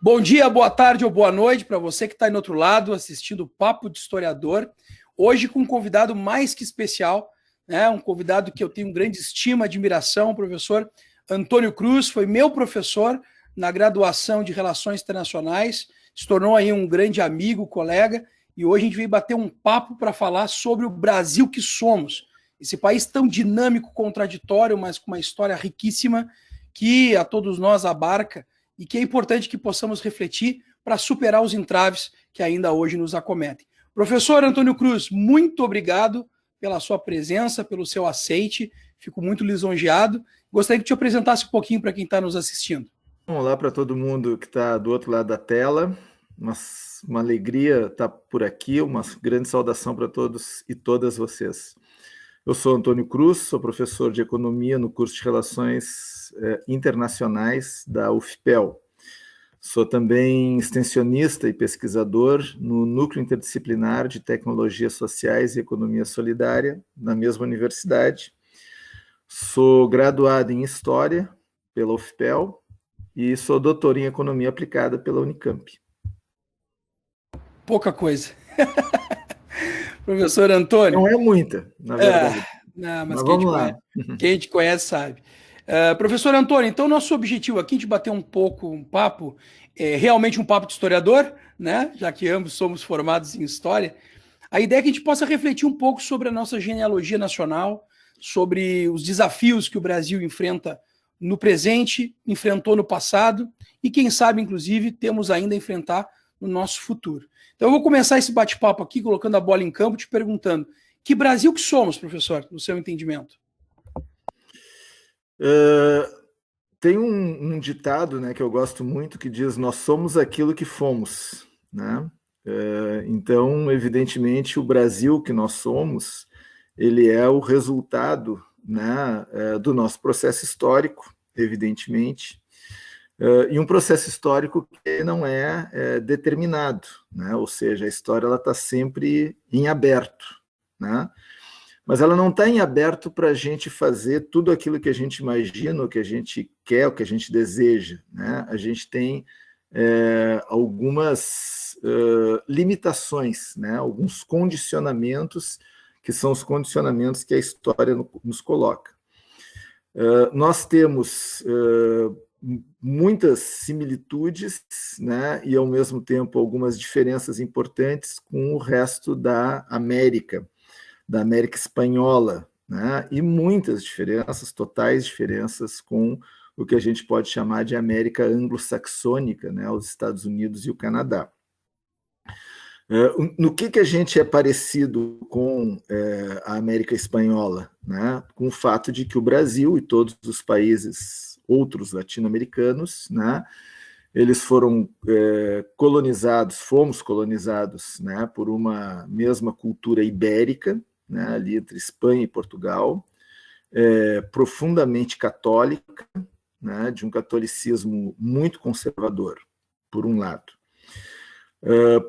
Bom dia, boa tarde ou boa noite para você que está aí no outro lado assistindo o Papo de Historiador. Hoje com um convidado mais que especial, né? Um convidado que eu tenho grande estima, admiração, o professor Antônio Cruz, foi meu professor na graduação de Relações Internacionais, se tornou aí um grande amigo, colega, e hoje a gente veio bater um papo para falar sobre o Brasil que somos. Esse país tão dinâmico, contraditório, mas com uma história riquíssima que a todos nós abarca e que é importante que possamos refletir para superar os entraves que ainda hoje nos acometem. Professor Antônio Cruz, muito obrigado pela sua presença, pelo seu aceite, fico muito lisonjeado. Gostaria que te apresentasse um pouquinho para quem está nos assistindo. Olá para todo mundo que está do outro lado da tela, uma alegria estar por aqui, uma grande saudação para todos e todas vocês. Eu sou Antônio Cruz, sou professor de Economia no curso de Relações Internacionais da UFPEL. Sou também extensionista e pesquisador no Núcleo Interdisciplinar de Tecnologias Sociais e Economia Solidária, na mesma universidade. Sou graduado em História pela UFPEL e sou doutor em Economia Aplicada pela Unicamp. Pouca coisa. Professor Antônio. Não é muita, na verdade. Não, mas vamos lá. Quem te conhece sabe. Professor Antônio, então nosso objetivo aqui de bater um papo, realmente um papo de historiador, né? Já que ambos somos formados em história. A ideia é que a gente possa refletir um pouco sobre a nossa genealogia nacional, sobre os desafios que o Brasil enfrenta no presente, enfrentou no passado e, quem sabe, inclusive, temos ainda a enfrentar no nosso futuro. Então eu vou começar esse bate-papo aqui, colocando a bola em campo, te perguntando, que Brasil que somos, professor, no seu entendimento? Tem um ditado, né, que eu gosto muito, que diz, nós somos aquilo que fomos, né? Então, evidentemente, o Brasil que nós somos, ele é o resultado, né, do nosso processo histórico, evidentemente, e um processo histórico que não é determinado, né? Ou seja, a história está sempre em aberto, né? Mas ela não está em aberto para a gente fazer tudo aquilo que a gente imagina, o que a gente quer, o que a gente deseja, né? A gente tem algumas limitações, né? Alguns condicionamentos, que são os condicionamentos que a história nos coloca. Nós temos muitas similitudes, né? E, ao mesmo tempo, algumas diferenças importantes com o resto da América Espanhola, né? E muitas diferenças, totais diferenças com o que a gente pode chamar de América anglo-saxônica, né? Os Estados Unidos e o Canadá. No que a gente é parecido com a América Espanhola, né? Com o fato de que o Brasil e todos os países outros latino-americanos, né? Eles foram fomos colonizados, né? Por uma mesma cultura ibérica, né? Ali entre Espanha e Portugal, profundamente católica, né? De um catolicismo muito conservador, por um lado.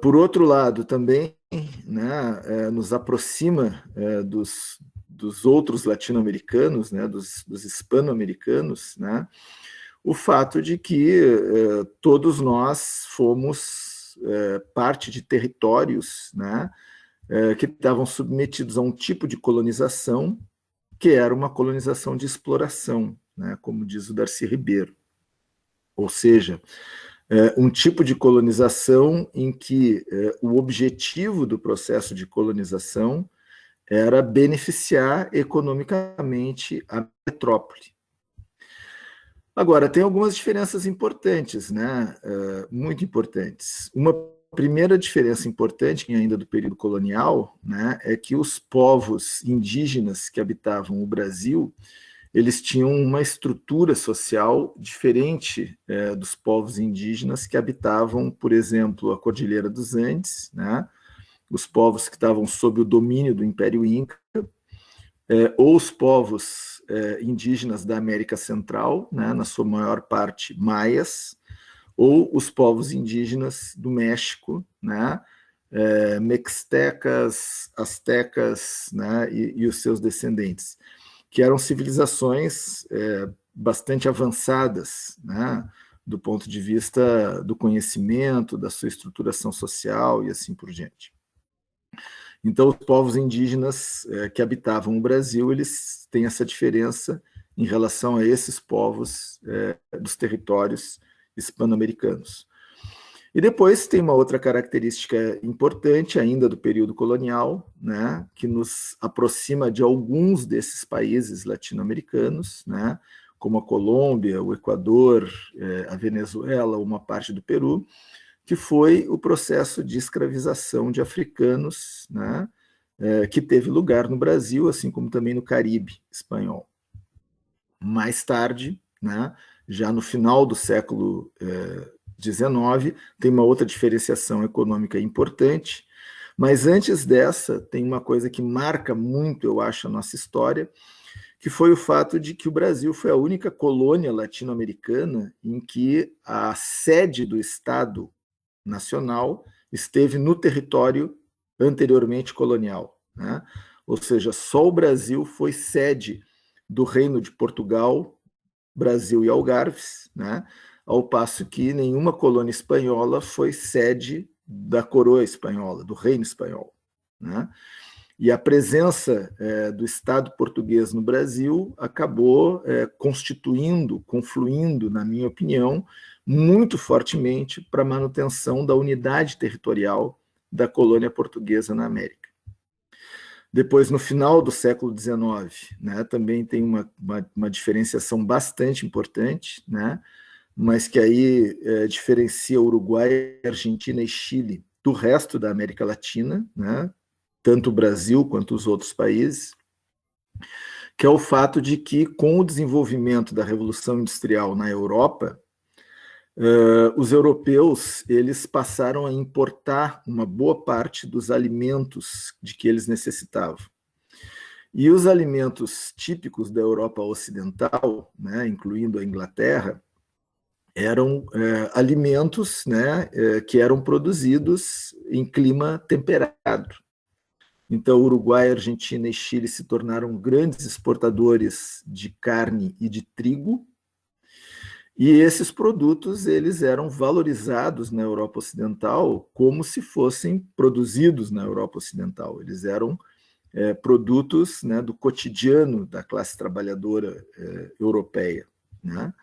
Por outro lado, também, né, nos aproxima dos outros latino-americanos, né, dos hispano-americanos, né, o fato de que todos nós fomos parte de territórios, né, que estavam submetidos a um tipo de colonização que era uma colonização de exploração, né, como diz o Darcy Ribeiro. Ou seja, um tipo de colonização em que o objetivo do processo de colonização era beneficiar economicamente a metrópole. Agora, tem algumas diferenças importantes, né? Muito importantes. Uma primeira diferença importante, que ainda do período colonial, né, é que os povos indígenas que habitavam o Brasil, eles tinham uma estrutura social diferente dos povos indígenas que habitavam, por exemplo, a Cordilheira dos Andes, né? Os povos que estavam sob o domínio do Império Inca, ou os povos indígenas da América Central, né? Na sua maior parte maias, ou os povos indígenas do México, né? Mixtecas, astecas, né? E os seus descendentes, que eram civilizações bastante avançadas, né, do ponto de vista do conhecimento, da sua estruturação social e assim por diante. Então, os povos indígenas que habitavam o Brasil, eles têm essa diferença em relação a esses povos dos territórios hispano-americanos. E depois tem uma outra característica importante ainda do período colonial, né, que nos aproxima de alguns desses países latino-americanos, né, como a Colômbia, o Equador, a Venezuela, uma parte do Peru, que foi o processo de escravização de africanos, né, que teve lugar no Brasil, assim como também no Caribe espanhol. Mais tarde, né, já no final do século XIX, tem uma outra diferenciação econômica importante, mas antes dessa, tem uma coisa que marca muito, eu acho, a nossa história, que foi o fato de que o Brasil foi a única colônia latino-americana em que a sede do Estado Nacional esteve no território anteriormente colonial, né? Ou seja, só o Brasil foi sede do Reino de Portugal, Brasil e Algarves, né? Ao passo que nenhuma colônia espanhola foi sede da coroa espanhola, do reino espanhol, né? E a presença do Estado português no Brasil acabou constituindo, confluindo, na minha opinião, muito fortemente para a manutenção da unidade territorial da colônia portuguesa na América. Depois, no final do século XIX, né, também tem uma diferenciação bastante importante, né, mas que aí diferencia Uruguai, Argentina e Chile do resto da América Latina, né, tanto o Brasil quanto os outros países, que é o fato de que, com o desenvolvimento da Revolução Industrial na Europa, os europeus eles passaram a importar uma boa parte dos alimentos de que eles necessitavam. E os alimentos típicos da Europa Ocidental, né, incluindo a Inglaterra, eram alimentos, né, que eram produzidos em clima temperado. Então, Uruguai, Argentina e Chile se tornaram grandes exportadores de carne e de trigo, e esses produtos eles eram valorizados na Europa Ocidental como se fossem produzidos na Europa Ocidental. Eles eram produtos, né, do cotidiano da classe trabalhadora europeia, né,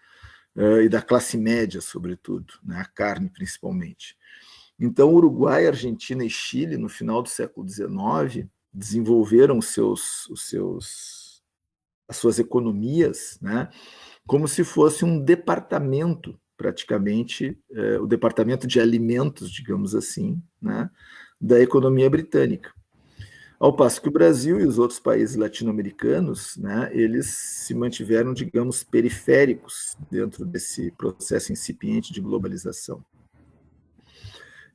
e da classe média, sobretudo, né, a carne principalmente. Então, Uruguai, Argentina e Chile, no final do século XIX, desenvolveram as suas economias, né, como se fosse um departamento, praticamente, o departamento de alimentos, digamos assim, né, da economia britânica. Ao passo que o Brasil e os outros países latino-americanos, né, eles se mantiveram, digamos, periféricos dentro desse processo incipiente de globalização.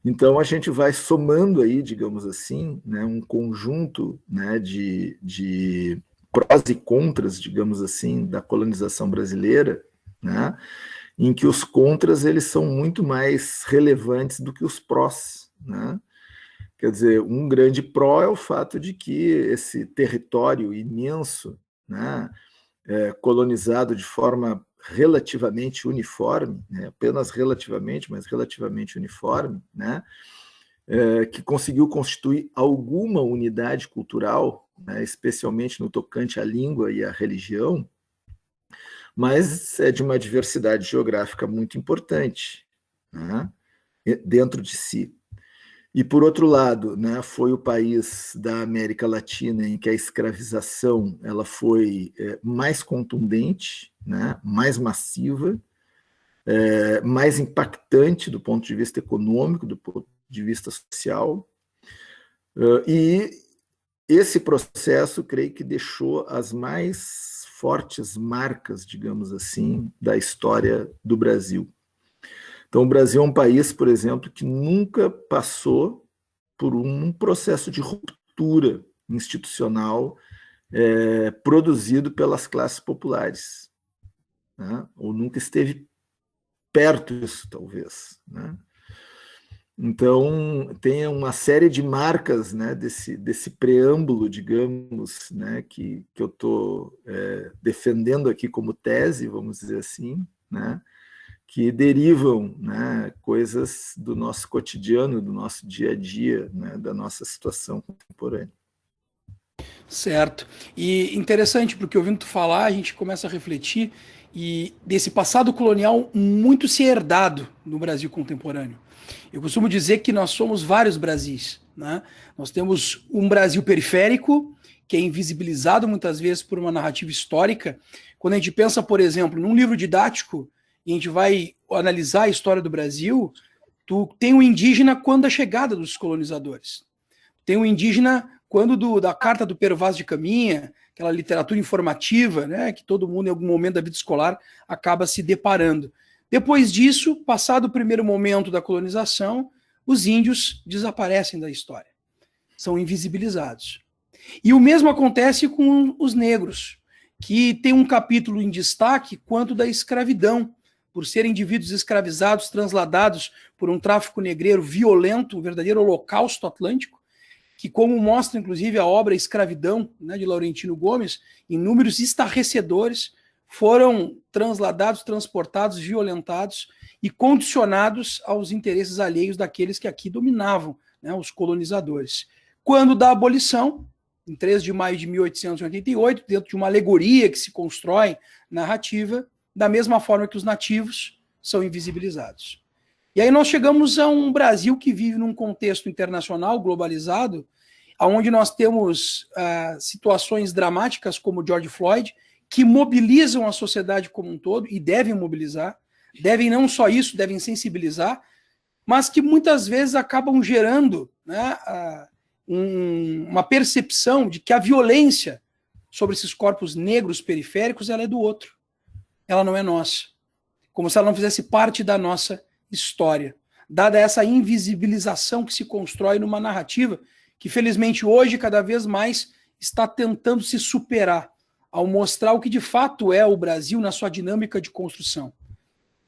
Então, a gente vai somando aí, digamos assim, né, um conjunto, né, de prós e contras, digamos assim, da colonização brasileira, né, em que os contras eles são muito mais relevantes do que os prós, né? Quer dizer, um grande pró é o fato de que esse território imenso, né, colonizado de forma relativamente uniforme, né, apenas relativamente, mas relativamente uniforme, né, que conseguiu constituir alguma unidade cultural, né, especialmente no tocante à língua e à religião, mas é de uma diversidade geográfica muito importante, né, dentro de si. E, por outro lado, né, foi o país da América Latina em que a escravização ela foi mais contundente, né, mais massiva, mais impactante do ponto de vista econômico, do ponto de vista social. E esse processo, creio que deixou as mais fortes marcas, digamos assim, da história do Brasil. Então, o Brasil é um país, por exemplo, que nunca passou por um processo de ruptura institucional produzido pelas classes populares, né? Ou nunca esteve perto disso, talvez, né? Então, tem uma série de marcas, né, desse preâmbulo, digamos, né, que eu estou defendendo aqui como tese, vamos dizer assim, né, que derivam, né, coisas do nosso cotidiano, do nosso dia a dia, né, da nossa situação contemporânea. Certo. E interessante, porque ouvindo tu falar, a gente começa a refletir e desse passado colonial muito se herdado no Brasil contemporâneo. Eu costumo dizer que nós somos vários Brasis, né? Nós temos um Brasil periférico, que é invisibilizado muitas vezes por uma narrativa histórica. Quando a gente pensa, por exemplo, num livro didático, e a gente vai analisar a história do Brasil, tu tem o indígena quando da chegada dos colonizadores. Tem o indígena quando da carta do Pero Vaz de Caminha, aquela literatura informativa, né, que todo mundo em algum momento da vida escolar acaba se deparando. Depois disso, passado o primeiro momento da colonização, os índios desaparecem da história, são invisibilizados. E o mesmo acontece com os negros, que tem um capítulo em destaque quanto da escravidão, por serem indivíduos escravizados, transladados por um tráfico negreiro violento, um verdadeiro holocausto atlântico, que, como mostra inclusive a obra Escravidão, né, de Laurentino Gomes, em números estarrecedores, foram transladados, transportados, violentados e condicionados aos interesses alheios daqueles que aqui dominavam, né, os colonizadores. Quando da abolição, em 3 de maio de 1888, dentro de uma alegoria que se constrói narrativa, da mesma forma que os nativos são invisibilizados. E aí nós chegamos a um Brasil que vive num contexto internacional globalizado, onde nós temos situações dramáticas como George Floyd, que mobilizam a sociedade como um todo, e devem mobilizar, devem não só isso, devem sensibilizar, mas que muitas vezes acabam gerando, né, uma percepção de que a violência sobre esses corpos negros periféricos ela é do outro, ela não é nossa, como se ela não fizesse parte da nossa história, dada essa invisibilização que se constrói numa narrativa que, felizmente, hoje, cada vez mais, está tentando se superar, ao mostrar o que de fato é o Brasil na sua dinâmica de construção.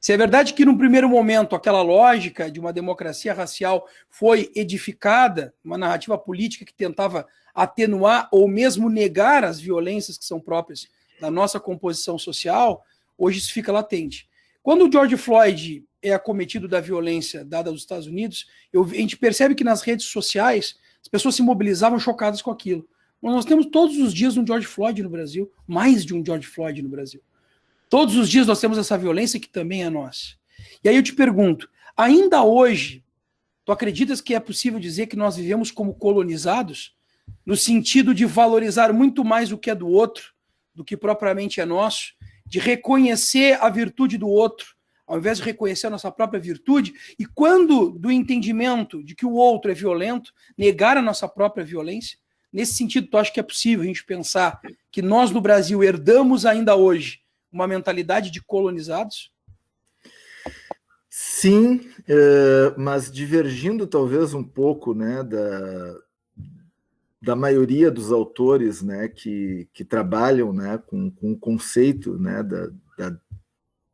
Se é verdade que, num primeiro momento, aquela lógica de uma democracia racial foi edificada, uma narrativa política que tentava atenuar ou mesmo negar as violências que são próprias da nossa composição social, hoje isso fica latente. Quando o George Floyd é acometido da violência dada aos Estados Unidos, a gente percebe que nas redes sociais as pessoas se mobilizavam chocadas com aquilo. Mas nós temos todos os dias um George Floyd no Brasil, mais de um George Floyd no Brasil. Todos os dias nós temos essa violência que também é nossa. E aí eu te pergunto, ainda hoje, tu acreditas que é possível dizer que nós vivemos como colonizados, no sentido de valorizar muito mais o que é do outro do que propriamente é nosso, de reconhecer a virtude do outro, ao invés de reconhecer a nossa própria virtude, e quando do entendimento de que o outro é violento, negar a nossa própria violência? Nesse sentido, tu acha que é possível a gente pensar que nós no Brasil herdamos ainda hoje uma mentalidade de colonizados? Sim, mas divergindo talvez um pouco, né, da maioria dos autores, né, que trabalham, né, com o conceito, né,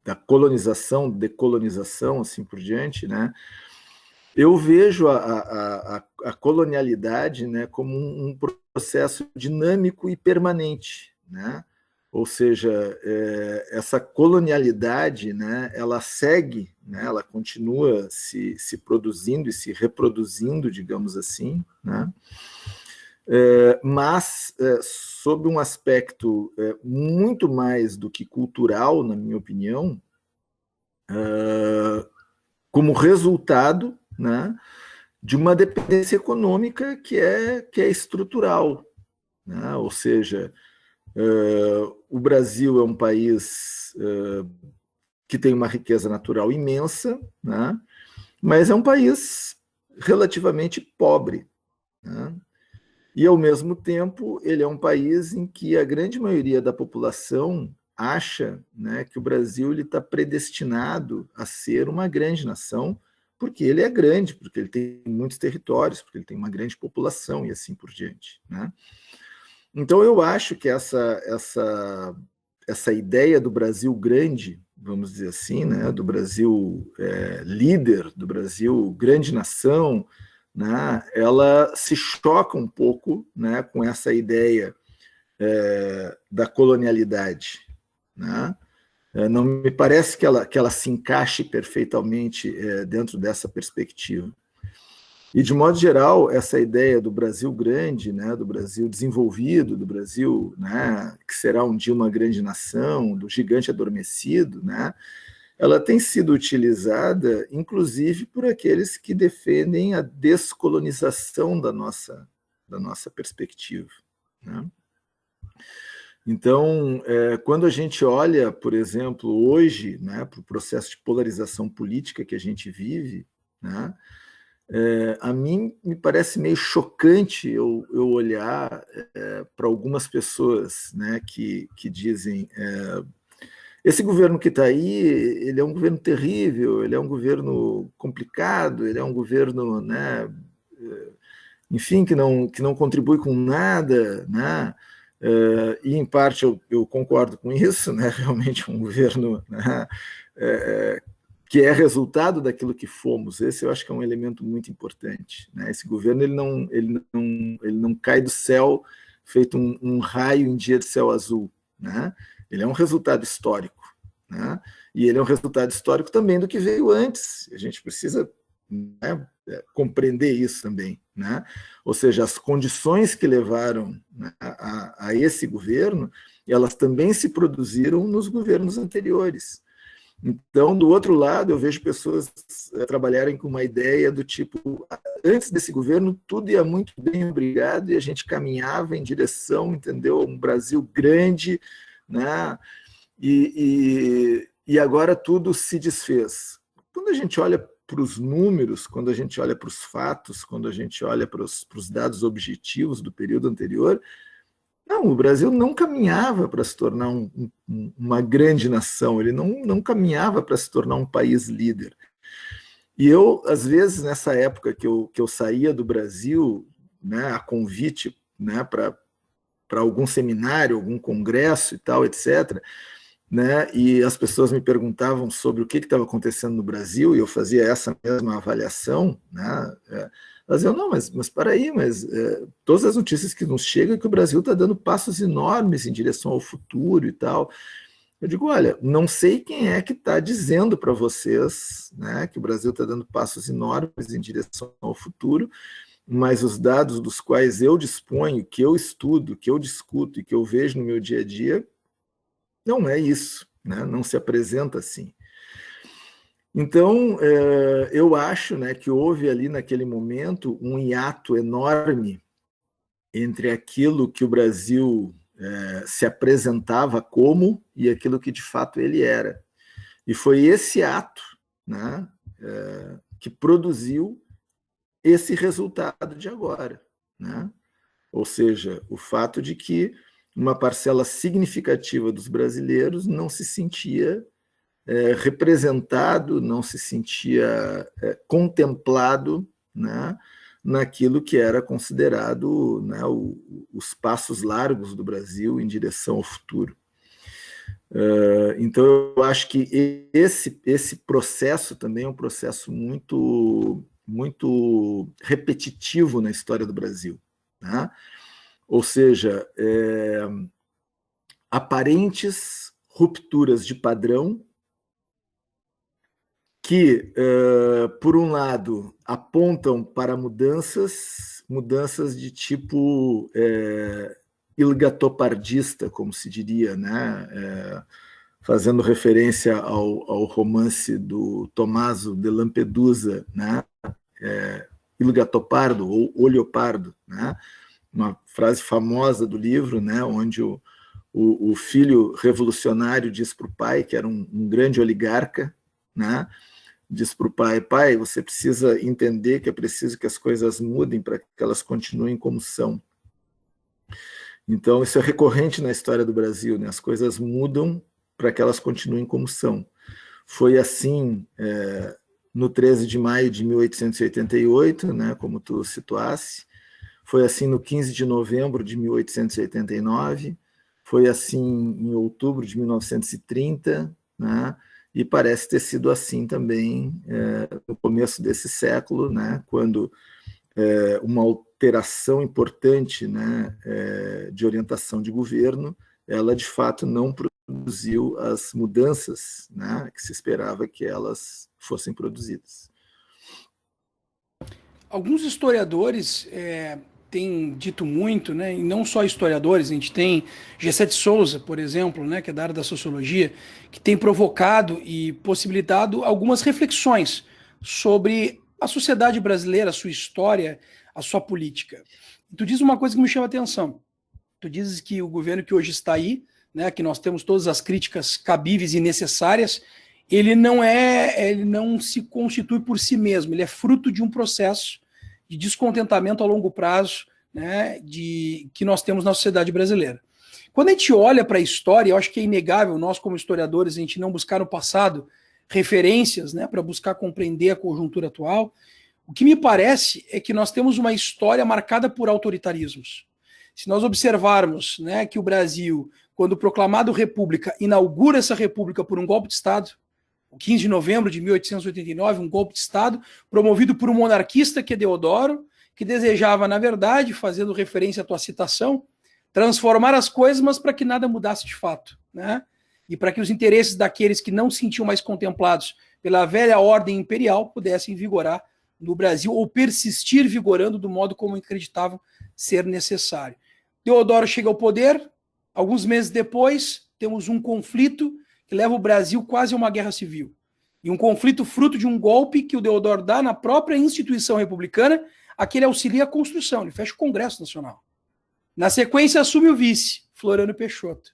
da colonização, decolonização, assim por diante, né, eu vejo a colonialidade, né, como um processo dinâmico e permanente, né? Ou seja, essa colonialidade, né, ela segue, né, ela continua se produzindo e se reproduzindo, digamos assim, né? Mas sob um aspecto muito mais do que cultural, na minha opinião, como resultado, né, de uma dependência econômica que é estrutural, né? Ou seja, o Brasil é um país que tem uma riqueza natural imensa, né? Mas é um país relativamente pobre, né? E, ao mesmo tempo, ele é um país em que a grande maioria da população acha, né, que o Brasil está predestinado a ser uma grande nação, porque ele é grande, porque ele tem muitos territórios, porque ele tem uma grande população e assim por diante, né? Então, eu acho que essa ideia do Brasil grande, vamos dizer assim, né, do Brasil líder, do Brasil grande nação, né, ela se choca um pouco, né, com essa ideia da colonialidade, né? Não me parece que ela se encaixe perfeitamente dentro dessa perspectiva. E, de modo geral, essa ideia do Brasil grande, né, do Brasil desenvolvido, do Brasil, né, que será um dia uma grande nação, do gigante adormecido, né, ela tem sido utilizada, inclusive, por aqueles que defendem a descolonização da nossa perspectiva, né? Então, quando a gente olha, por exemplo, hoje, né, para o processo de polarização política que a gente vive, né, a mim me parece meio chocante eu olhar para algumas pessoas, né, que dizem esse governo que está aí, ele é um governo terrível, ele é um governo complicado, ele é um governo, né, enfim, que não contribui com nada, né? E em parte eu concordo com isso, né? Realmente um governo, né, que é resultado daquilo que fomos. Esse eu acho que é um elemento muito importante, né? Esse governo ele não cai do céu feito um raio em dia de céu azul, né? Ele é um resultado histórico, né? E ele é um resultado histórico também do que veio antes. A gente precisa, né, compreender isso também, né? Ou seja, as condições que levaram, né, a esse governo, elas também se produziram nos governos anteriores. Então, do outro lado, eu vejo pessoas trabalharem com uma ideia do tipo, antes desse governo, tudo ia muito bem, obrigado, e a gente caminhava em direção, entendeu, um Brasil grande, né? E agora tudo se desfez. Quando a gente olha para os números, quando a gente olha para os fatos, quando a gente olha para os dados objetivos do período anterior, não, o Brasil não caminhava para se tornar uma grande nação, ele não caminhava para se tornar um país líder. E eu, às vezes, nessa época que eu saía do Brasil, né, a convite, né, para algum seminário, algum congresso e tal, etc., né, e as pessoas me perguntavam sobre o que estava acontecendo no Brasil, e eu fazia essa mesma avaliação, né, elas diziam, não, mas para aí, todas as notícias que nos chegam é que o Brasil está dando passos enormes em direção ao futuro e tal. Eu digo, olha, não sei quem é que está dizendo para vocês, né, que o Brasil está dando passos enormes em direção ao futuro, mas os dados dos quais eu disponho, que eu estudo, que eu discuto e que eu vejo no meu dia a dia, não é isso, né? Não se apresenta assim. Então, eu acho, né, que houve ali naquele momento um hiato enorme entre aquilo que o Brasil se apresentava como e aquilo que de fato ele era. E foi esse ato, né, que produziu esse resultado de agora, né? Ou seja, o fato de que uma parcela significativa dos brasileiros não se sentia representado, não se sentia contemplado, né, naquilo que era considerado, né, os passos largos do Brasil em direção ao futuro. Então, eu acho que esse processo também é um processo muito, muito repetitivo na história do Brasil, né? Ou seja, aparentes rupturas de padrão que, por um lado, apontam para mudanças de tipo ilgatopardista, como se diria, né? Fazendo referência ao romance do Tommaso de Lampedusa, né? Il Gattopardo, ou Olho Pardo, né? Uma frase famosa do livro, né? Onde o filho revolucionário diz para o pai, que era um grande oligarca, né? Diz para o pai, pai, você precisa entender que é preciso que as coisas mudem para que elas continuem como são. Então, isso é recorrente na história do Brasil, né? As coisas mudam para que elas continuem como são. Foi assim no 13 de maio de 1888, né, como tu situasse, foi assim no 15 de novembro de 1889, foi assim em outubro de 1930, né, e parece ter sido assim também no começo desse século, né, quando uma alteração importante, né, de orientação de governo, ela de fato não produziu as mudanças, né, que se esperava que elas fossem produzidas. Alguns historiadores têm dito muito, né, e não só historiadores, a gente tem Gessé de Souza, por exemplo, né, que é da área da sociologia, que tem provocado e possibilitado algumas reflexões sobre a sociedade brasileira, a sua história, a sua política. E tu diz uma coisa que me chama a atenção. Tu dizes que o governo que hoje está aí, né, que nós temos todas as críticas cabíveis e necessárias, ele não se constitui por si mesmo, ele é fruto de um processo de descontentamento a longo prazo, né, que nós temos na sociedade brasileira. Quando a gente olha para a história, eu acho que é inegável, nós como historiadores, a gente não buscar no passado referências, né, para buscar compreender a conjuntura atual. O que me parece é que nós temos uma história marcada por autoritarismos. Se nós observarmos, né, que o Brasil, quando proclamado república, inaugura essa república por um golpe de Estado, o 15 de novembro de 1889, um golpe de Estado promovido por um monarquista que é Deodoro, que desejava, na verdade, fazendo referência à tua citação, transformar as coisas, mas para que nada mudasse de fato, né? E para que os interesses daqueles que não se sentiam mais contemplados pela velha ordem imperial pudessem vigorar no Brasil ou persistir vigorando do modo como acreditavam ser necessário. Deodoro chega ao poder, alguns meses depois temos um conflito que leva o Brasil quase a uma guerra civil. E um conflito fruto de um golpe que o Deodoro dá na própria instituição republicana, a que ele auxilia a construção, ele fecha o Congresso Nacional. Na sequência assume o vice, Floriano Peixoto,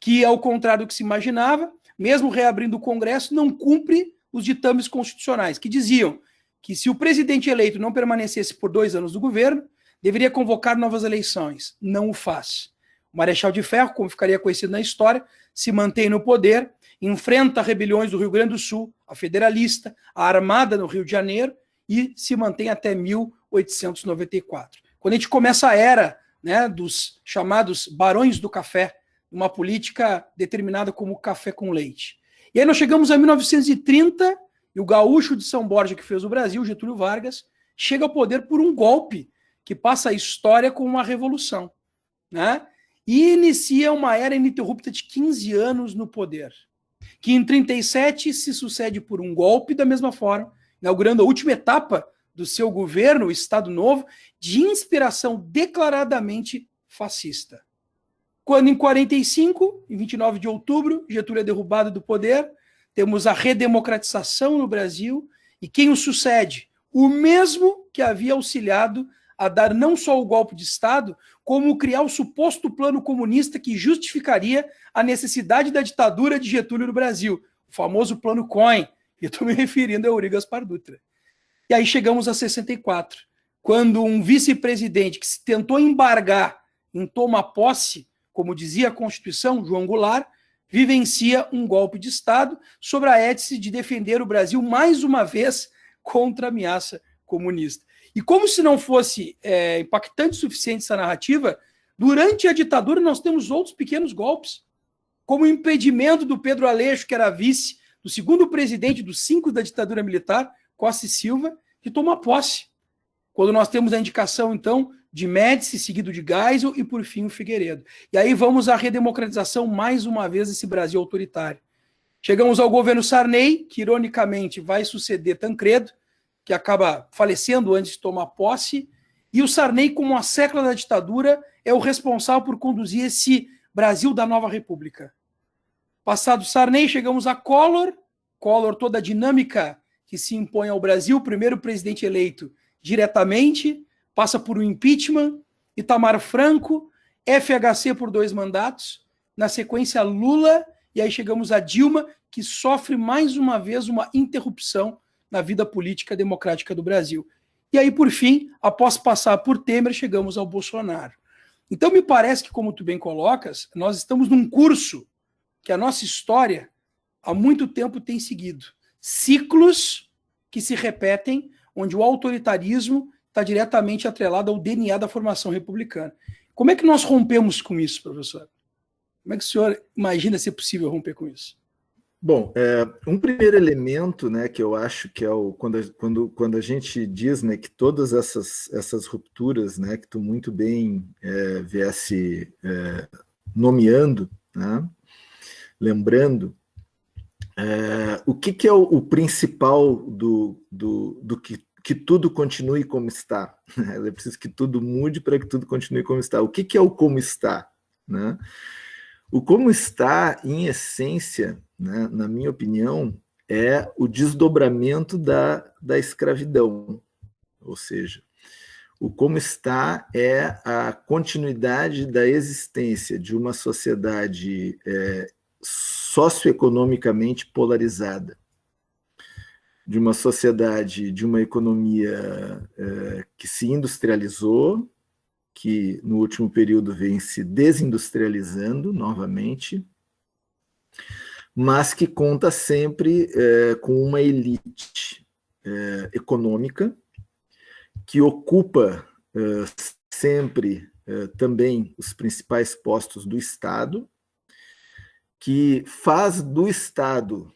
que, ao contrário do que se imaginava, mesmo reabrindo o Congresso, não cumpre os ditames constitucionais, que diziam que se o presidente eleito não permanecesse por 2 anos do governo, deveria convocar novas eleições. Não o faz. O Marechal de Ferro, como ficaria conhecido na história, se mantém no poder, enfrenta rebeliões do Rio Grande do Sul, a Federalista, a Armada no Rio de Janeiro e se mantém até 1894. Quando a gente começa a era, né, dos chamados barões do café, uma política determinada como café com leite. E aí nós chegamos a 1930 e o gaúcho de São Borja que fez o Brasil, Getúlio Vargas, chega ao poder por um golpe que passa a história como uma revolução, né? E inicia uma era ininterrupta de 15 anos no poder, que em 37 se sucede por um golpe da mesma forma, inaugurando a última etapa do seu governo, o Estado Novo, de inspiração declaradamente fascista. Quando em 45, em 29 de outubro, Getúlio é derrubado do poder, temos a redemocratização no Brasil, e quem o sucede? O mesmo que havia auxiliado a dar não só o golpe de Estado, como criar o suposto plano comunista que justificaria a necessidade da ditadura de Getúlio no Brasil, o famoso plano Cohen, e eu estou me referindo a Eurico Gaspar Dutra. E aí chegamos a 64, quando um vice-presidente que se tentou embargar em toma posse, como dizia a Constituição, João Goulart, vivencia um golpe de Estado sobre a étice de defender o Brasil mais uma vez contra a ameaça comunista. E como se não fosse impactante o suficiente essa narrativa, durante a ditadura nós temos outros pequenos golpes, como o impedimento do Pedro Aleixo, que era vice do segundo presidente dos 5 da ditadura militar, Costa e Silva, que toma posse. Quando nós temos a indicação, então, de Médici, seguido de Geisel e, por fim, o Figueiredo. E aí vamos à redemocratização, mais uma vez, desse Brasil autoritário. Chegamos ao governo Sarney, que, ironicamente, vai suceder Tancredo, que acaba falecendo antes de tomar posse, e o Sarney, como a sécula da ditadura, é o responsável por conduzir esse Brasil da nova república. Passado Sarney, chegamos a Collor, toda a dinâmica que se impõe ao Brasil, o primeiro presidente eleito diretamente, passa por um impeachment, Itamar Franco, FHC por 2 mandatos, na sequência Lula, e aí chegamos a Dilma, que sofre mais uma vez uma interrupção na vida política democrática do Brasil. E aí, por fim, após passar por Temer, chegamos ao Bolsonaro. Então, me parece que, como tu bem colocas, nós estamos num curso que a nossa história há muito tempo tem seguido. Ciclos que se repetem, onde o autoritarismo está diretamente atrelado ao DNA da formação republicana. Como é que nós rompemos com isso, professor? Como é que o senhor imagina ser possível romper com isso? Bom, um primeiro elemento, né, que eu acho que é quando a gente diz, né, que todas essas rupturas, né, que tu muito bem viesse nomeando, né, lembrando, o que é o principal do que tudo continue como está? É preciso que tudo mude para que tudo continue como está. O que é o como está? Né? O como está, em essência, né, na minha opinião, é o desdobramento da escravidão. Ou seja, o como está é a continuidade da existência de uma sociedade socioeconomicamente polarizada, de uma sociedade, de uma economia que se industrializou, que no último período vem se desindustrializando novamente, mas que conta sempre com uma elite econômica que ocupa sempre também os principais postos do Estado, que faz do Estado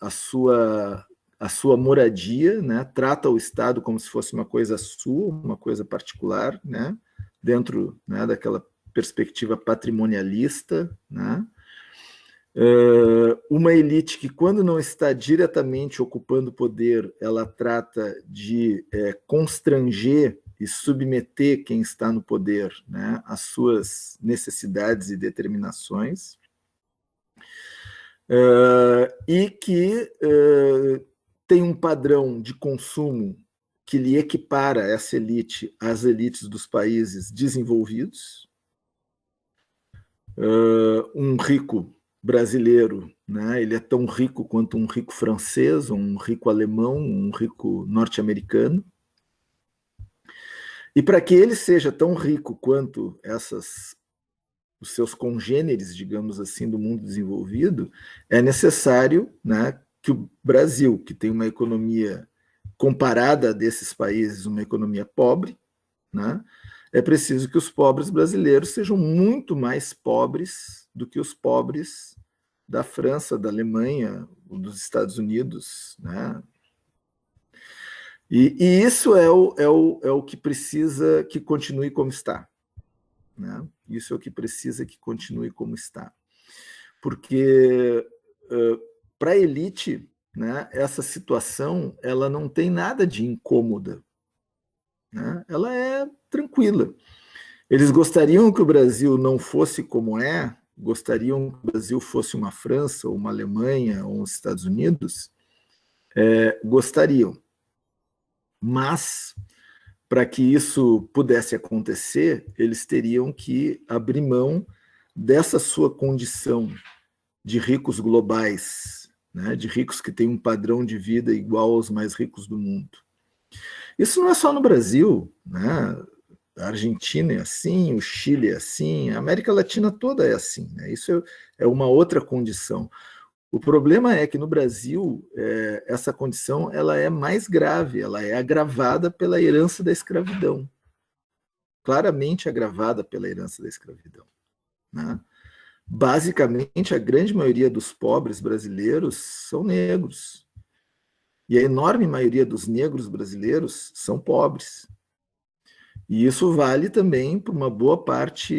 a sua moradia, né? Trata o Estado como se fosse uma coisa sua, uma coisa particular, né? Dentro, né, daquela perspectiva patrimonialista, né? Uma elite que, quando não está diretamente ocupando poder, ela trata de constranger e submeter quem está no poder, né, às suas necessidades e determinações, e que tem um padrão de consumo que lhe equipara essa elite às elites dos países desenvolvidos. Um rico brasileiro, né, ele é tão rico quanto um rico francês, um rico alemão, um rico norte-americano. E para que ele seja tão rico quanto os seus congêneres, digamos assim, do mundo desenvolvido, é necessário, né, que o Brasil, que tem uma economia comparada a desses países, uma economia pobre, né, é preciso que os pobres brasileiros sejam muito mais pobres do que os pobres da França, da Alemanha, dos Estados Unidos, né? E isso é o que precisa que continue como está, né? Isso é o que precisa que continue como está. Porque para a elite, né, essa situação ela não tem nada de incômoda, né? Ela é tranquila. Eles gostariam que o Brasil não fosse como é, gostariam que o Brasil fosse uma França, ou uma Alemanha, ou os Estados Unidos, gostariam. Mas, para que isso pudesse acontecer, eles teriam que abrir mão dessa sua condição de ricos globais, né, de ricos que têm um padrão de vida igual aos mais ricos do mundo. Isso não é só no Brasil, né? A Argentina é assim, o Chile é assim, a América Latina toda é assim, né? Isso é uma outra condição. O problema é que no Brasil essa condição ela é mais grave, ela é agravada pela herança da escravidão, claramente agravada pela herança da escravidão, né? Basicamente, a grande maioria dos pobres brasileiros são negros, e a enorme maioria dos negros brasileiros são pobres. E isso vale também para uma boa parte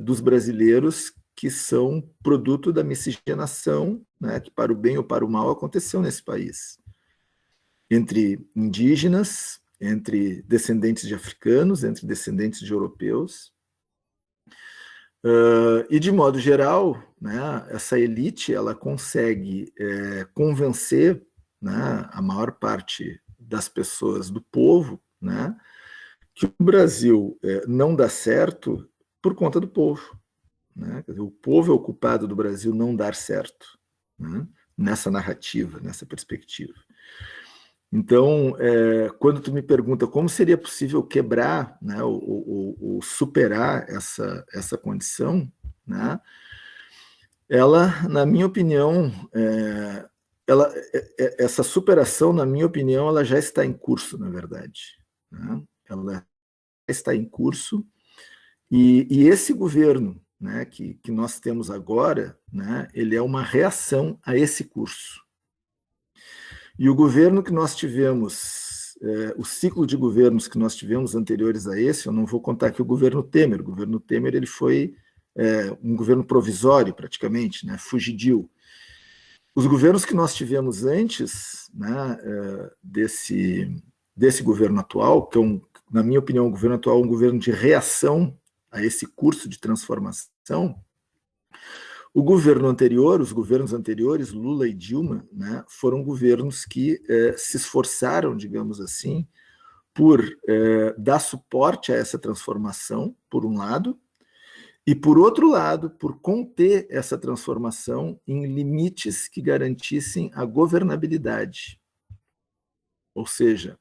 dos brasileiros que são produto da miscigenação, né, que para o bem ou para o mal aconteceu nesse país. Entre indígenas, entre descendentes de africanos, entre descendentes de europeus. E, de modo geral, né, essa elite ela consegue convencer, né, a maior parte das pessoas, do povo, né, que o Brasil não dá certo por conta do povo, né? Quer dizer, o povo é o culpado do Brasil não dar certo, né, nessa narrativa, nessa perspectiva. Então, quando tu me pergunta como seria possível quebrar, né, ou superar essa condição, né, ela, na minha opinião, essa superação, na minha opinião, ela já está em curso, na verdade, né? Ela está em curso, e esse governo, né, que nós temos agora, né, ele é uma reação a esse curso. E o governo que nós tivemos, o ciclo de governos que nós tivemos anteriores a esse, eu não vou contar aqui o governo Temer ele foi um governo provisório, praticamente, né, fugidio. Os governos que nós tivemos antes, né, desse governo atual, que na minha opinião, o governo atual é um governo de reação a esse curso de transformação. Os governos anteriores, Lula e Dilma, né, foram governos que se esforçaram, digamos assim, por dar suporte a essa transformação, por um lado, e, por outro lado, por conter essa transformação em limites que garantissem a governabilidade. Ou seja,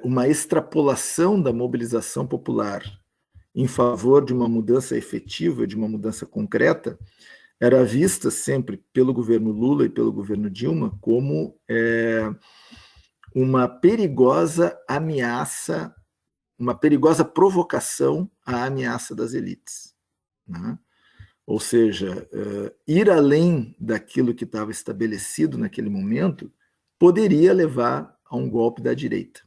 uma extrapolação da mobilização popular em favor de uma mudança efetiva, de uma mudança concreta, era vista sempre pelo governo Lula e pelo governo Dilma como uma perigosa ameaça, uma perigosa provocação à ameaça das elites, né? Ou seja, ir além daquilo que estava estabelecido naquele momento poderia levar a um golpe da direita.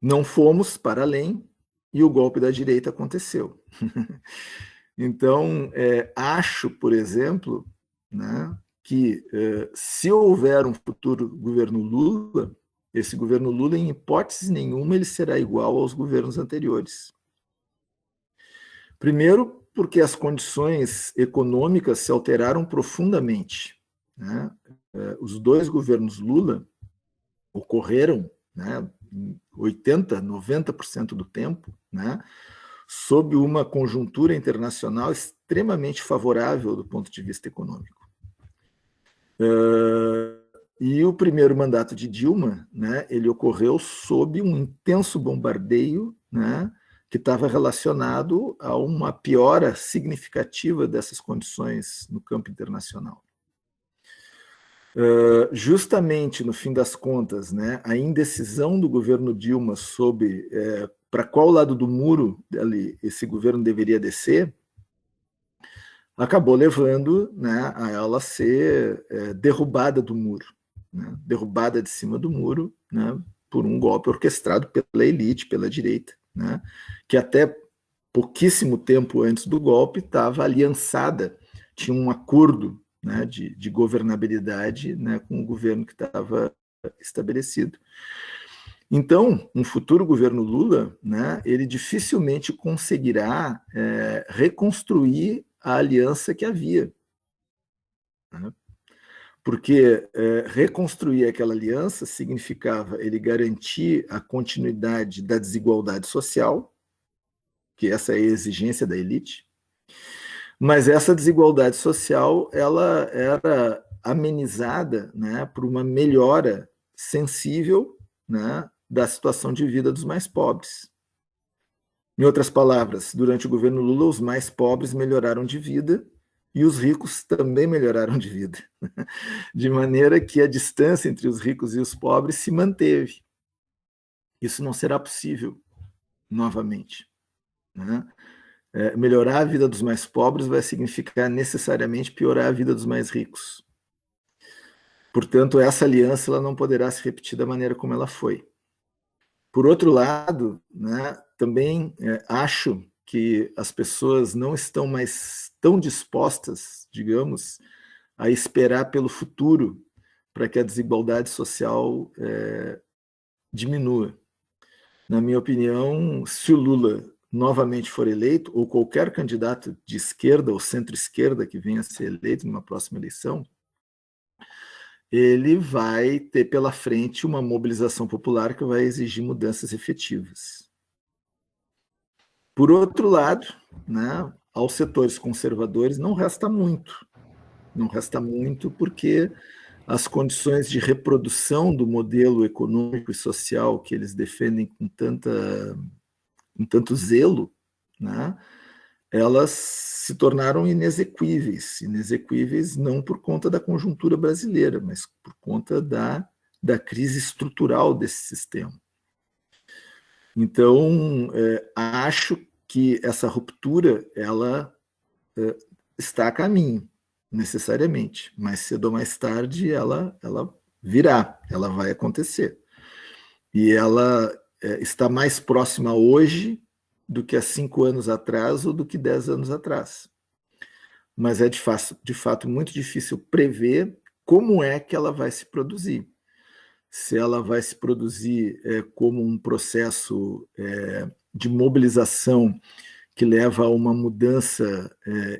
Não fomos para além e o golpe da direita aconteceu. Então, acho, por exemplo, né, que se houver um futuro governo Lula, esse governo Lula, em hipótese nenhuma, ele será igual aos governos anteriores. Primeiro, porque as condições econômicas se alteraram profundamente, né? Os dois governos Lula ocorreram, né, 80%, 90% do tempo, né, sob uma conjuntura internacional extremamente favorável do ponto de vista econômico. E o primeiro mandato de Dilma, né, ele ocorreu sob um intenso bombardeio, né, que estava relacionado a uma piora significativa dessas condições no campo internacional. Justamente, no fim das contas, né, a indecisão do governo Dilma sobre para qual lado do muro ali esse governo deveria descer, acabou levando, né, a ela ser derrubada do muro, né, derrubada de cima do muro, né, por um golpe orquestrado pela elite, pela direita, né, que até pouquíssimo tempo antes do golpe estava aliançada, tinha um acordo, né, de governabilidade, né, com o governo que estava estabelecido. Então, um futuro governo Lula, né, ele dificilmente conseguirá reconstruir a aliança que havia, né? Porque reconstruir aquela aliança significava ele garantir a continuidade da desigualdade social, que essa é a exigência da elite, mas essa desigualdade social ela era amenizada, né, por uma melhora sensível, né, da situação de vida dos mais pobres. Em outras palavras, durante o governo Lula, os mais pobres melhoraram de vida e os ricos também melhoraram de vida, de maneira que a distância entre os ricos e os pobres se manteve. Isso não será possível novamente, né? Melhorar a vida dos mais pobres vai significar necessariamente piorar a vida dos mais ricos. Portanto, essa aliança ela não poderá se repetir da maneira como ela foi. Por outro lado, né, também acho que as pessoas não estão mais tão dispostas, digamos, a esperar pelo futuro para que a desigualdade social diminua. Na minha opinião, se o Lula novamente for eleito, ou qualquer candidato de esquerda ou centro-esquerda que venha a ser eleito numa próxima eleição, ele vai ter pela frente uma mobilização popular que vai exigir mudanças efetivas. Por outro lado, né, aos setores conservadores não resta muito. Não resta muito porque as condições de reprodução do modelo econômico e social que eles defendem com tanto zelo, né, elas se tornaram inexequíveis não por conta da conjuntura brasileira, mas por conta da crise estrutural desse sistema. Então, acho que essa ruptura ela está a caminho, necessariamente, mais cedo ou mais tarde ela virá, ela vai acontecer. E ela está mais próxima hoje do que há 5 anos atrás ou do que 10 anos atrás. Mas é de fato muito difícil prever como é que ela vai se produzir. Se ela vai se produzir como um processo de mobilização que leva a uma mudança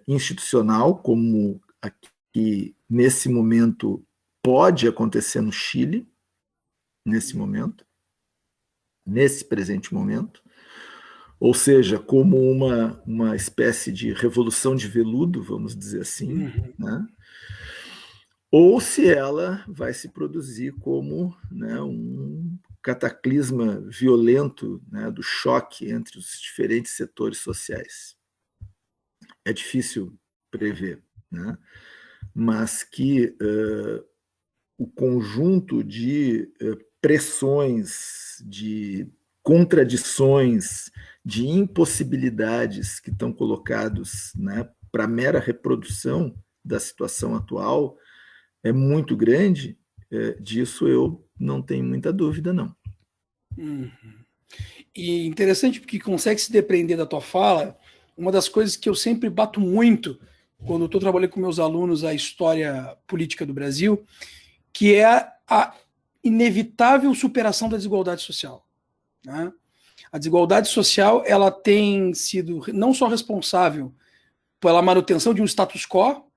institucional, como aqui nesse momento pode acontecer no Chile, nesse presente momento, ou seja, como uma espécie de revolução de veludo, vamos dizer assim, né? Ou se ela vai se produzir como, né, um cataclisma violento, né, do choque entre os diferentes setores sociais. É difícil prever, né? Mas que o conjunto de pressões, de contradições, de impossibilidades que estão colocados, né, para a mera reprodução da situação atual é muito grande, disso eu não tenho muita dúvida, não. E interessante porque consegue se depreender da tua fala, uma das coisas que eu sempre bato muito quando estou trabalhando com meus alunos a história política do Brasil, que é a inevitável superação da desigualdade social, né? A desigualdade social ela tem sido não só responsável pela manutenção de um status quo,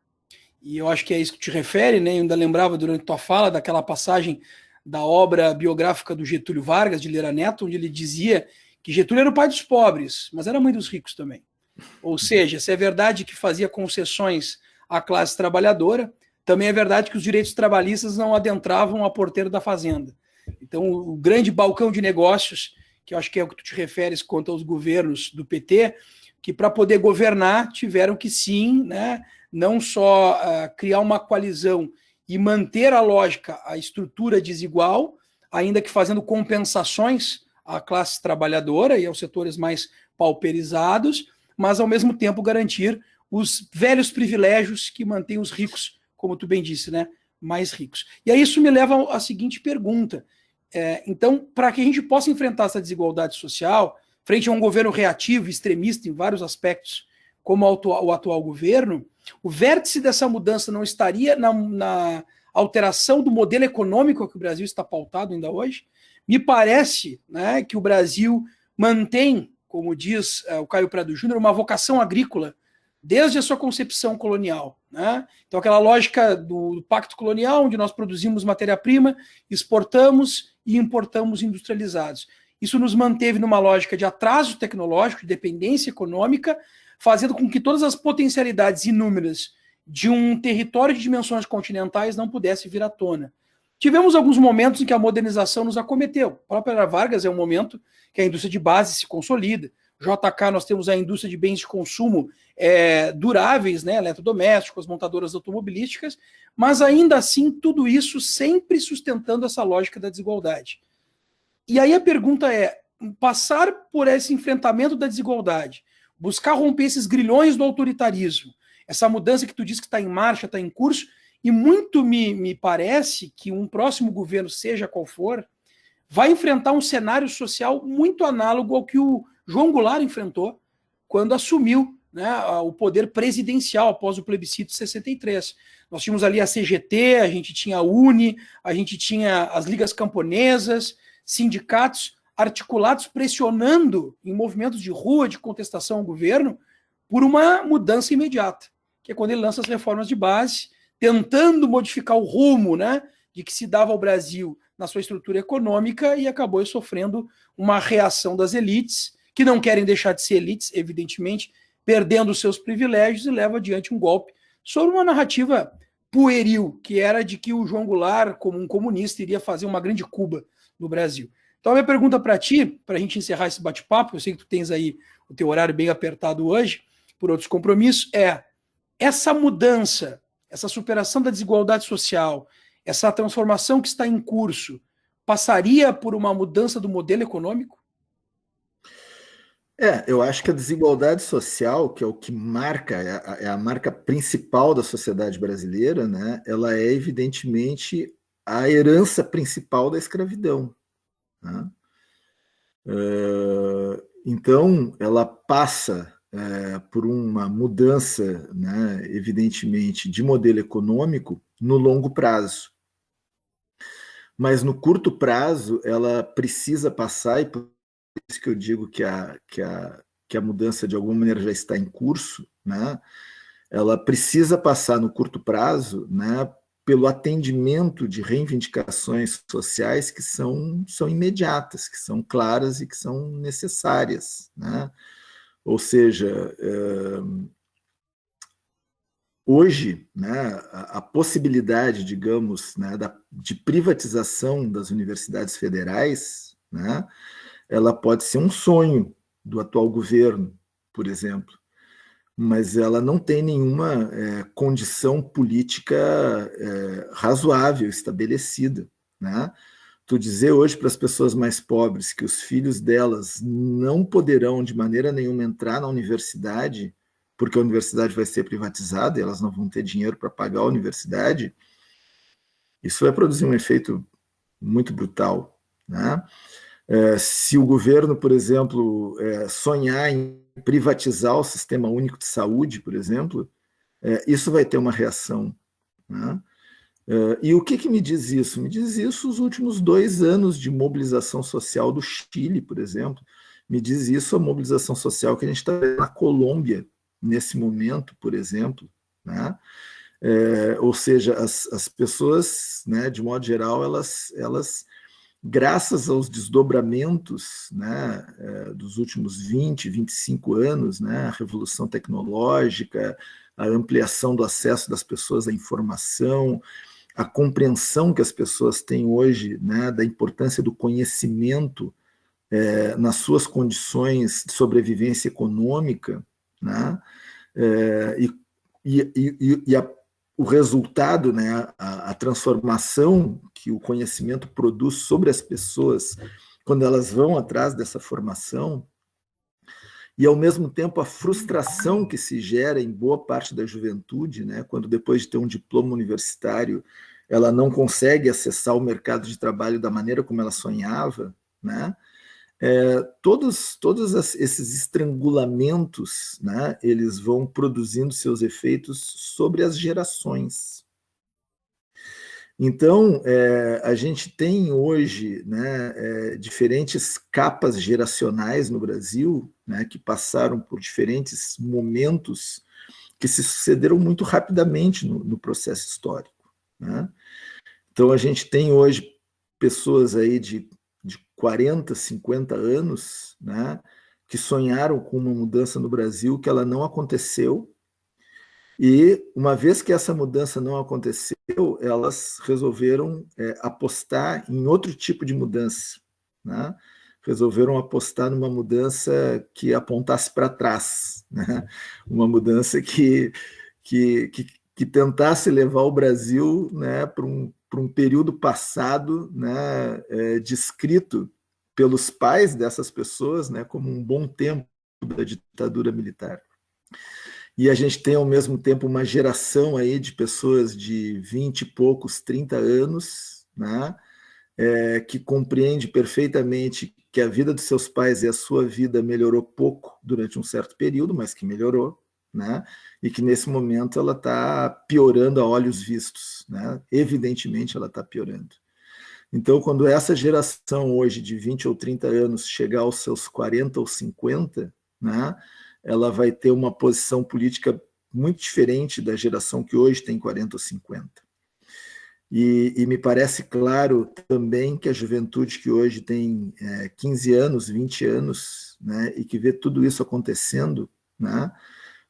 e eu acho que é isso que te refere, né? Eu ainda lembrava durante tua fala daquela passagem da obra biográfica do Getúlio Vargas, de Lira Neto, onde ele dizia que Getúlio era o pai dos pobres, mas era mãe dos ricos também. Ou seja, se é verdade que fazia concessões à classe trabalhadora, também é verdade que os direitos trabalhistas não adentravam a porteira da fazenda. Então, o grande balcão de negócios, que eu acho que é o que tu te referes quanto aos governos do PT, que para poder governar tiveram que sim, né, não só criar uma coalizão e manter a lógica, a estrutura desigual, ainda que fazendo compensações à classe trabalhadora e aos setores mais pauperizados, mas ao mesmo tempo garantir os velhos privilégios que mantêm os ricos, como tu bem disse, né, mais ricos. E aí isso me leva à seguinte pergunta. Então, para que a gente possa enfrentar essa desigualdade social, frente a um governo reativo, extremista em vários aspectos, como o atual governo, o vértice dessa mudança não estaria na alteração do modelo econômico que o Brasil está pautado ainda hoje? Me parece, né, que o Brasil mantém, como diz o Caio Prado Júnior, uma vocação agrícola desde a sua concepção colonial, né? Então, aquela lógica do pacto colonial, onde nós produzimos matéria-prima, exportamos e importamos industrializados. Isso nos manteve numa lógica de atraso tecnológico, de dependência econômica, fazendo com que todas as potencialidades inúmeras de um território de dimensões continentais não pudesse vir à tona. Tivemos alguns momentos em que a modernização nos acometeu. A própria Vargas é um momento que a indústria de base se consolida. JK, nós temos a indústria de bens de consumo duráveis, né, eletrodomésticos, montadoras automobilísticas, mas ainda assim tudo isso sempre sustentando essa lógica da desigualdade. E aí a pergunta é, passar por esse enfrentamento da desigualdade, buscar romper esses grilhões do autoritarismo, essa mudança que tu diz que está em marcha, está em curso, e muito me parece que um próximo governo, seja qual for, vai enfrentar um cenário social muito análogo ao que o João Goulart enfrentou quando assumiu, né, o poder presidencial após o plebiscito de 63. Nós tínhamos ali a CGT, a gente tinha a UNE, a gente tinha as ligas camponesas, sindicatos articulados pressionando em movimentos de rua, de contestação ao governo, por uma mudança imediata, que é quando ele lança as reformas de base, tentando modificar o rumo, né, de que se dava ao Brasil na sua estrutura econômica e acabou sofrendo uma reação das elites, que não querem deixar de ser elites, evidentemente, perdendo os seus privilégios e leva adiante um golpe sobre uma narrativa pueril, que era de que o João Goulart, como um comunista, iria fazer uma grande Cuba no Brasil. Então, a minha pergunta para ti, para a gente encerrar esse bate-papo, eu sei que tu tens aí o teu horário bem apertado hoje, por outros compromissos, essa mudança, essa superação da desigualdade social, essa transformação que está em curso, passaria por uma mudança do modelo econômico? Eu acho que a desigualdade social, que é o que marca, é a marca principal da sociedade brasileira, né? Ela é evidentemente a herança principal da escravidão, né? Então, ela passa por uma mudança, né, evidentemente, de modelo econômico no longo prazo. Mas no curto prazo, ela precisa passar, e por isso que eu digo que a mudança, de alguma maneira, já está em curso, né? Ela precisa passar no curto prazo, né, pelo atendimento de reivindicações sociais que são imediatas, que são claras e que são necessárias, né? Ou seja, hoje, né, a possibilidade, digamos, né, de privatização das universidades federais, né, ela pode ser um sonho do atual governo, por exemplo, mas ela não tem nenhuma condição política razoável, estabelecida, né? Tu dizer hoje para as pessoas mais pobres que os filhos delas não poderão de maneira nenhuma entrar na universidade, porque a universidade vai ser privatizada e elas não vão ter dinheiro para pagar a universidade, isso vai produzir um efeito muito brutal, né? Se o governo, por exemplo, sonhar em privatizar o Sistema Único de Saúde, por exemplo, isso vai ter uma reação, né? E o que me diz isso? Me diz isso os últimos 2 anos de mobilização social do Chile, por exemplo. Me diz isso a mobilização social que a gente está vendo na Colômbia, nesse momento, por exemplo, né? Ou seja, as pessoas, né, de modo geral, elas graças aos desdobramentos, né, dos últimos 20, 25 anos, né, a revolução tecnológica, a ampliação do acesso das pessoas à informação, a compreensão que as pessoas têm hoje, né, da importância do conhecimento nas suas condições de sobrevivência econômica, né, o resultado, né, a transformação que o conhecimento produz sobre as pessoas quando elas vão atrás dessa formação, e ao mesmo tempo a frustração que se gera em boa parte da juventude, né, quando depois de ter um diploma universitário ela não consegue acessar o mercado de trabalho da maneira como ela sonhava, né? Todos esses estrangulamentos, né, eles vão produzindo seus efeitos sobre as gerações. Então, a gente tem hoje, né, diferentes capas geracionais no Brasil, né, que passaram por diferentes momentos que se sucederam muito rapidamente no processo histórico, né? Então, a gente tem hoje pessoas aí de 40, 50 anos, né, que sonharam com uma mudança no Brasil que ela não aconteceu, e uma vez que essa mudança não aconteceu, elas resolveram apostar em outro tipo de mudança, né? Resolveram apostar numa mudança que apontasse para trás, né? Uma mudança que, que, que tentasse levar o Brasil, né, para um período passado, né, descrito pelos pais dessas pessoas, né, como um bom tempo da ditadura militar. E a gente tem, ao mesmo tempo, uma geração aí de pessoas de 20 e poucos, 30 anos, né, que compreende perfeitamente que a vida dos seus pais e a sua vida melhorou pouco durante um certo período, mas que melhorou, né, e que nesse momento ela está piorando a olhos vistos, né, evidentemente ela está piorando. Então, quando essa geração hoje de 20 ou 30 anos chegar aos seus 40 ou 50, né, ela vai ter uma posição política muito diferente da geração que hoje tem 40 ou 50. E me parece claro também que a juventude que hoje tem 15 anos, 20 anos, né, e que vê tudo isso acontecendo, né,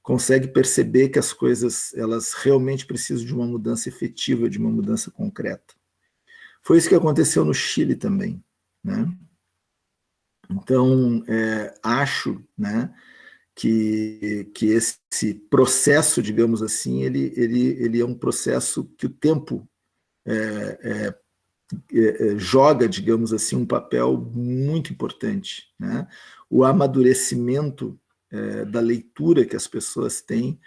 consegue perceber que as coisas elas realmente precisam de uma mudança efetiva, de uma mudança concreta. Foi isso que aconteceu no Chile também, né? Então, acho, né, que esse processo, digamos assim, ele é um processo que o tempo joga, digamos assim, um papel muito importante, né? O amadurecimento da leitura que as pessoas têm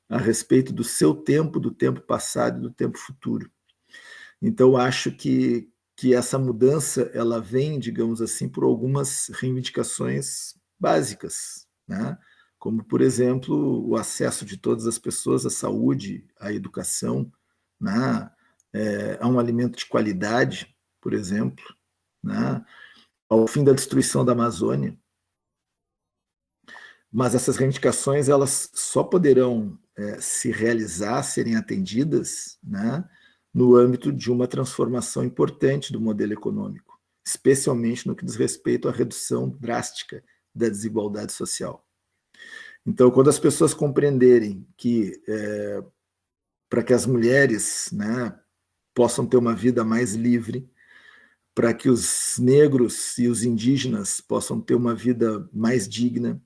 a respeito do seu tempo, do tempo passado e do tempo futuro. Então, acho que essa mudança ela vem, digamos assim, por algumas reivindicações básicas, né? Como, por exemplo, o acesso de todas as pessoas à saúde, à educação, né? A um alimento de qualidade, por exemplo, né? Ao fim da destruição da Amazônia. Mas essas reivindicações elas só poderão se realizar, serem atendidas, né, no âmbito de uma transformação importante do modelo econômico, especialmente no que diz respeito à redução drástica da desigualdade social. Então, quando as pessoas compreenderem que, para que as mulheres, né, possam ter uma vida mais livre, para que os negros e os indígenas possam ter uma vida mais digna,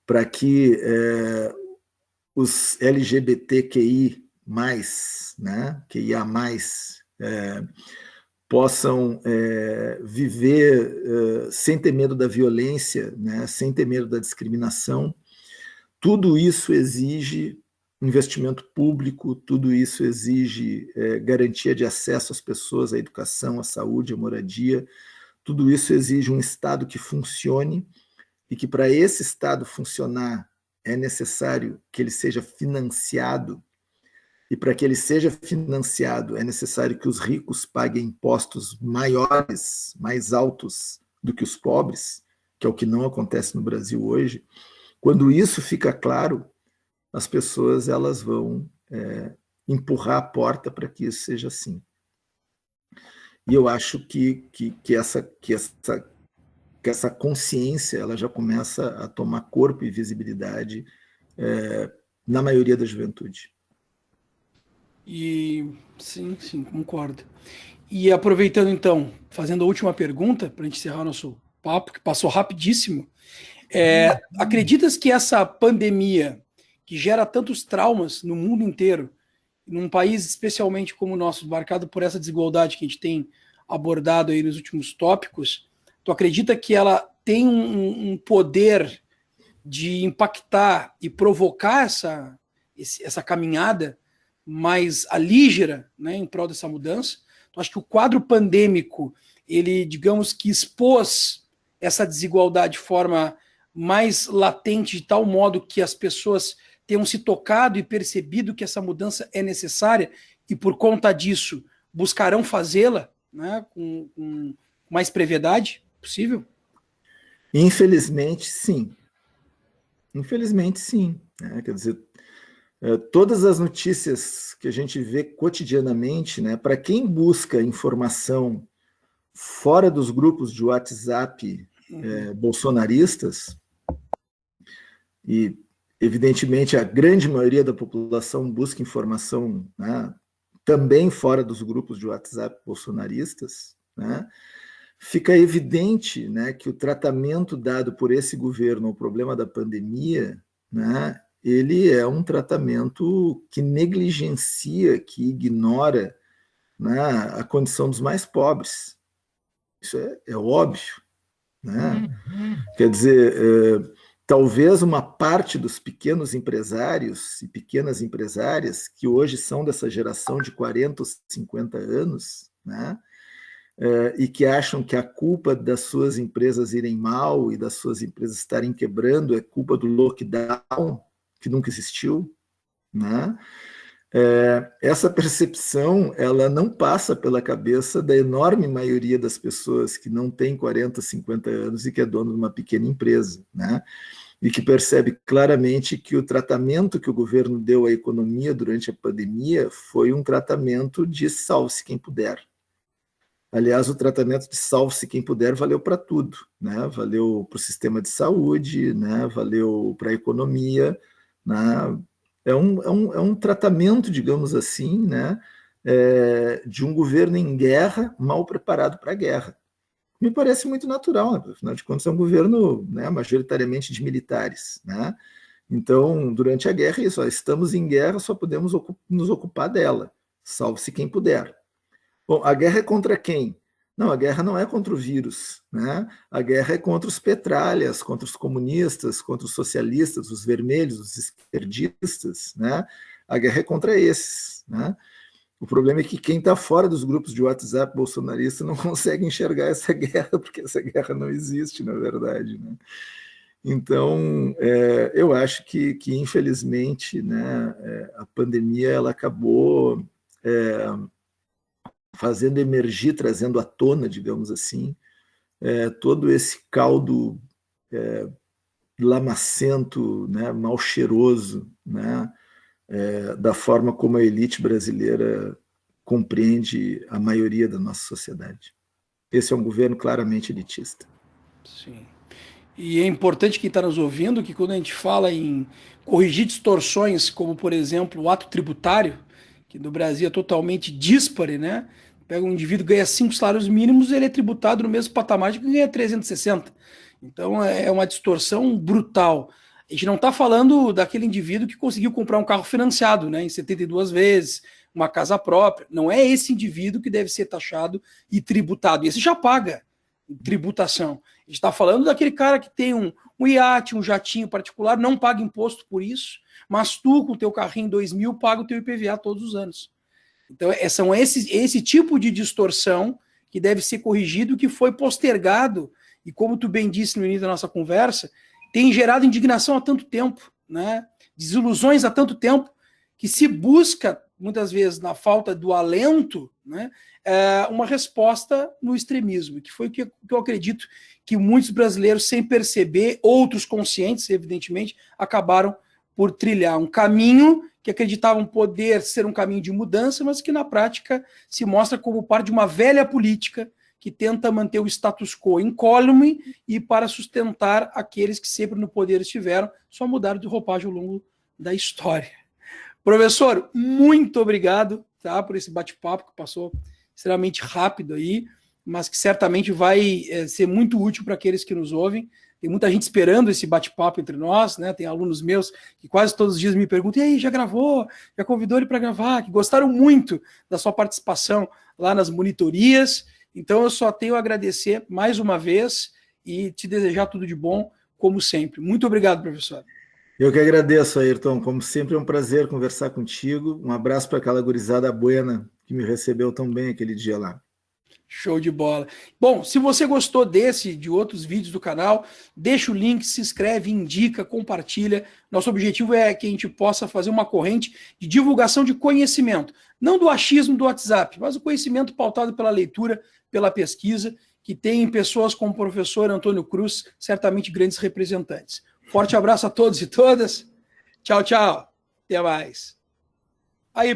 para que os LGBTQI+, né, QIA+, possam viver sem ter medo da violência, né, sem ter medo da discriminação. Tudo isso exige investimento público, tudo isso exige garantia de acesso às pessoas, à educação, à saúde, à moradia. Tudo isso exige um Estado que funcione e que, para esse Estado funcionar, é necessário que ele seja financiado, e para que ele seja financiado é necessário que os ricos paguem impostos maiores, mais altos do que os pobres, que é o que não acontece no Brasil hoje. Quando isso fica claro, as pessoas elas vão empurrar a porta para que isso seja assim. E eu acho que essa consciência ela já começa a tomar corpo e visibilidade na maioria da juventude. E sim, concordo. E aproveitando então, fazendo a última pergunta, para a gente encerrar nosso papo, que passou rapidíssimo, acreditas que essa pandemia, que gera tantos traumas no mundo inteiro, num país especialmente como o nosso, marcado por essa desigualdade que a gente tem abordado aí nos últimos tópicos, tu acredita que ela tem um poder de impactar e provocar essa caminhada mais alígera, né, em prol dessa mudança? Tu acha que o quadro pandêmico, ele, digamos que expôs essa desigualdade de forma mais latente, de tal modo que as pessoas tenham se tocado e percebido que essa mudança é necessária e, por conta disso, buscarão fazê-la, né, com mais brevidade possível? Infelizmente, sim. Infelizmente, sim. Quer dizer, todas as notícias que a gente vê cotidianamente, né, para quem busca informação fora dos grupos de WhatsApp bolsonaristas, e evidentemente a grande maioria da população busca informação, né, também fora dos grupos de WhatsApp bolsonaristas, né, fica evidente, né, que o tratamento dado por esse governo ao problema da pandemia, né, ele é um tratamento que negligencia, que ignora, né, a condição dos mais pobres. Isso é óbvio. Né? Quer dizer, talvez uma parte dos pequenos empresários e pequenas empresárias, que hoje são dessa geração de 40 ou 50 anos, né, e que acham que a culpa das suas empresas irem mal e das suas empresas estarem quebrando é culpa do lockdown, que nunca existiu, né? Essa percepção ela não passa pela cabeça da enorme maioria das pessoas que não tem 40, 50 anos e que é dono de uma pequena empresa, né? E que percebe claramente que o tratamento que o governo deu à economia durante a pandemia foi um tratamento de salve-se quem puder. Aliás, o tratamento de salve-se quem puder valeu para tudo, né? Valeu para o sistema de saúde, né? Valeu para a economia, né? É um tratamento, digamos assim, né, de um governo em guerra, mal preparado para a guerra. Me parece muito natural, né? Afinal de contas é um governo, né, majoritariamente de militares. Né? Então, durante a guerra, isso, estamos em guerra, só podemos nos ocupar dela, salve-se quem puder. Bom, a guerra é contra quem? Não, a guerra não é contra o vírus, né? A guerra é contra os petralhas, contra os comunistas, contra os socialistas, os vermelhos, os esquerdistas, né? A guerra é contra esses, né? O problema é que quem está fora dos grupos de WhatsApp bolsonarista não consegue enxergar essa guerra, porque essa guerra não existe, na verdade, né? Então, eu acho que infelizmente, né, a pandemia ela acabou fazendo emergir, trazendo à tona, digamos assim, todo esse caldo lamacento, né, mal cheiroso, né, da forma como a elite brasileira compreende a maioria da nossa sociedade. Esse é um governo claramente elitista. Sim. E é importante quem está nos ouvindo que quando a gente fala em corrigir distorções, como por exemplo o ato tributário, que no Brasil é totalmente díspare, né? Pega um indivíduo que ganha 5 salários mínimos, ele é tributado no mesmo patamar de quem ganha 360. Então é uma distorção brutal. A gente não está falando daquele indivíduo que conseguiu comprar um carro financiado, né, em 72 vezes, uma casa própria. Não é esse indivíduo que deve ser taxado e tributado. Esse já paga tributação. A gente está falando daquele cara que tem um iate, um jatinho particular, não paga imposto por isso, mas tu, com o teu carrinho 2000, paga o teu IPVA todos os anos. Então, são esse tipo de distorção que deve ser corrigido, que foi postergado, e como tu bem disse no início da nossa conversa, tem gerado indignação há tanto tempo, né? Desilusões há tanto tempo, que se busca, muitas vezes, na falta do alento, né, uma resposta no extremismo, que foi o que eu acredito que muitos brasileiros, sem perceber, outros conscientes, evidentemente, acabaram por trilhar um caminho que acreditavam poder ser um caminho de mudança, mas que na prática se mostra como parte de uma velha política que tenta manter o status quo incólume e para sustentar aqueles que sempre no poder estiveram, só mudaram de roupagem ao longo da história. Professor, muito obrigado, tá, por esse bate-papo que passou extremamente rápido aí, mas que certamente vai ser muito útil para aqueles que nos ouvem. Tem muita gente esperando esse bate-papo entre nós, né? Tem alunos meus que quase todos os dias me perguntam: e aí, já gravou? Já convidou ele para gravar? Que gostaram muito da sua participação lá nas monitorias. Então, eu só tenho a agradecer mais uma vez e te desejar tudo de bom, como sempre. Muito obrigado, professor. Eu que agradeço, Ayrton. Como sempre, é um prazer conversar contigo. Um abraço para aquela gurizada buena que me recebeu tão bem aquele dia lá. Show de bola. Bom, se você gostou desse e de outros vídeos do canal, deixa o link, se inscreve, indica, compartilha. Nosso objetivo é que a gente possa fazer uma corrente de divulgação de conhecimento, não do achismo do WhatsApp, mas o conhecimento pautado pela leitura, pela pesquisa, que tem pessoas como o professor Antônio Cruz, certamente grandes representantes. Forte abraço a todos e todas. Tchau, tchau. Até mais. Aí,